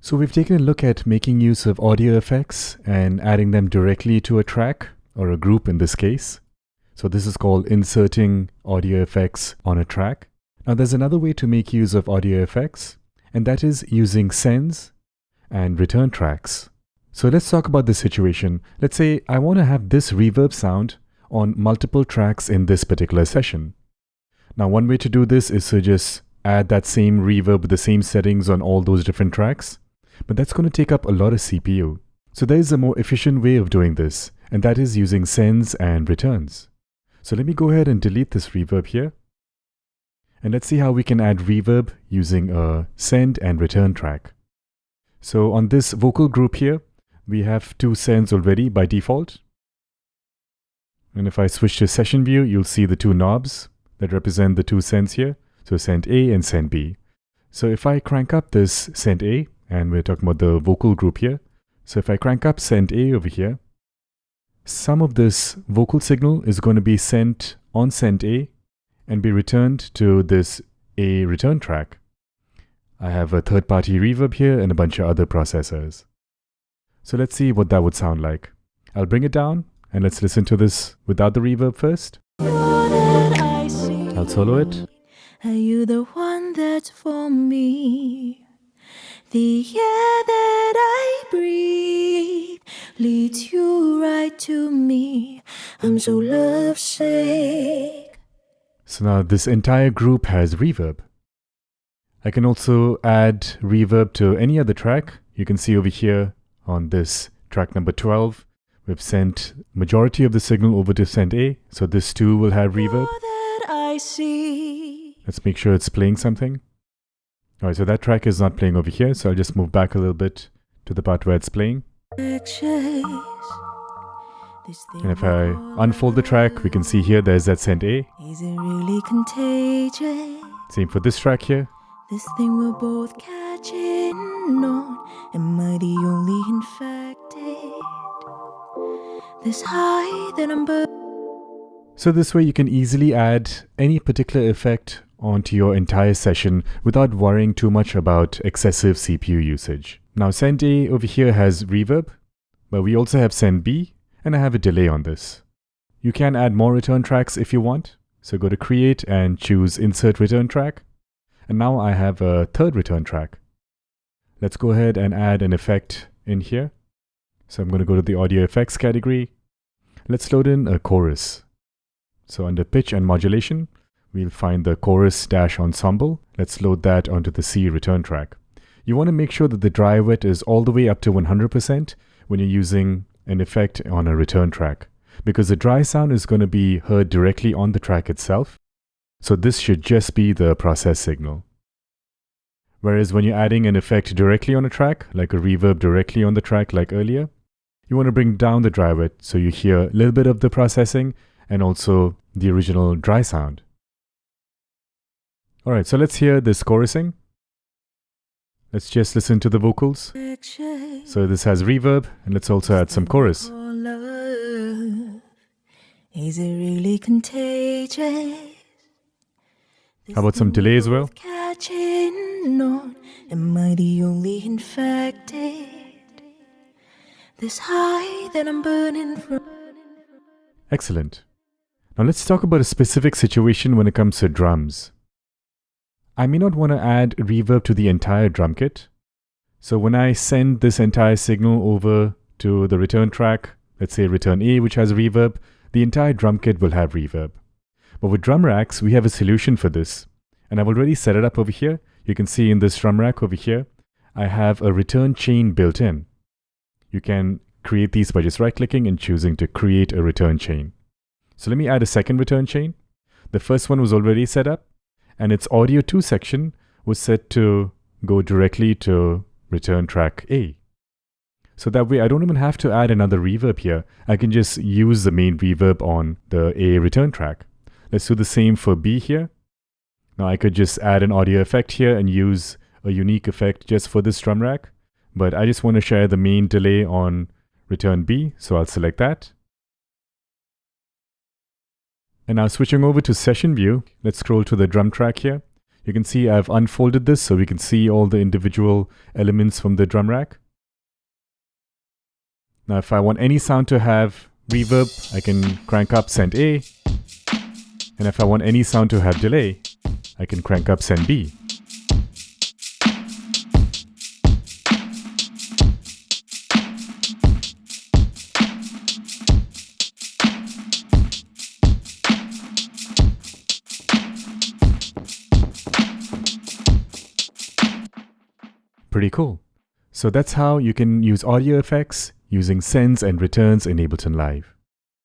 So we've taken a look at making use of audio effects and adding them directly to a track, or a group in this case. So this is called inserting audio effects on a track. Now there's another way to make use of audio effects, and that is using sends and return tracks. So let's talk about this situation. Let's say I want to have this reverb sound on multiple tracks in this particular session. Now one way to do this is to just add that same reverb with the same settings on all those different tracks. But that's going to take up a lot of CPU. So there is a more efficient way of doing this, and that is using sends and returns. So let me go ahead and delete this reverb here. And let's see how we can add reverb using a send and return track. So on this vocal group here, we have two sends already by default. And if I switch to session view, you'll see the two knobs that represent the two sends here. So send A and send B. So if I crank up this send A, and we're talking about the vocal group here. So if I crank up send A over here, some of this vocal signal is going to be sent on send A and be returned to this A return track. I have a third-party reverb here and a bunch of other processors. So let's see what that would sound like. I'll bring it down and let's listen to this without the reverb first. I'll solo it. Are you the one that's for me? The air that I breathe leads you right to me. I'm so lovesick. So now this entire group has reverb. I can also add reverb to any other track. You can see over here on this track number 12, we've sent majority of the signal over to send A. So this too will have reverb. That I see. Let's make sure it's playing something. Alright, so that track is not playing over here, so I'll just move back a little bit to the part where it's playing. And if I unfold the track, we can see here there's that send A. Is it really contagious? Same for this track here. This thing we're both catching on. Am I the only infected? This high that I'm So this way you can easily add any particular effect onto your entire session without worrying too much about excessive CPU usage. Now send A over here has reverb, but we also have send B, and I have a delay on this. You can add more return tracks if you want, so go to create and choose insert return track, and now I have a third return track. Let's go ahead and add an effect in here. So I'm going to go to the audio effects category. Let's load in a chorus. So under pitch and modulation, we'll find the chorus-ensemble. Let's load that onto the C return track. You want to make sure that the dry wet is all the way up to 100% when you're using an effect on a return track, because the dry sound is going to be heard directly on the track itself. So this should just be the process signal. Whereas when you're adding an effect directly on a track, like a reverb directly on the track like earlier, you want to bring down the dry wet so you hear a little bit of the processing and also the original dry sound. Alright, so let's hear this chorusing. Let's just listen to the vocals. So this has reverb, and let's also add some chorus. Is it really contagious? How about some delay as well? Catching on. Am I the only infected? This high that I'm burning from. Excellent. Now let's talk about a specific situation when it comes to drums. I may not want to add reverb to the entire drum kit. So when I send this entire signal over to the return track, let's say return A, which has reverb, the entire drum kit will have reverb. But with drum racks, we have a solution for this. And I've already set it up over here. You can see in this drum rack over here, I have a return chain built in. You can create these by just right-clicking and choosing to create a return chain. So let me add a second return chain. The first one was already set up, and its audio 2 section was set to go directly to return track A. So that way I don't even have to add another reverb here. I can just use the main reverb on the A return track. Let's do the same for B here. Now I could just add an audio effect here and use a unique effect just for this drum rack. But I just want to share the main delay on return B, so I'll select that. And now switching over to session view, let's scroll to the drum track here. You can see I've unfolded this so we can see all the individual elements from the drum rack. Now if I want any sound to have reverb, I can crank up send A. And if I want any sound to have delay, I can crank up send B. Pretty cool. So that's how you can use audio effects using sends and returns in Ableton Live.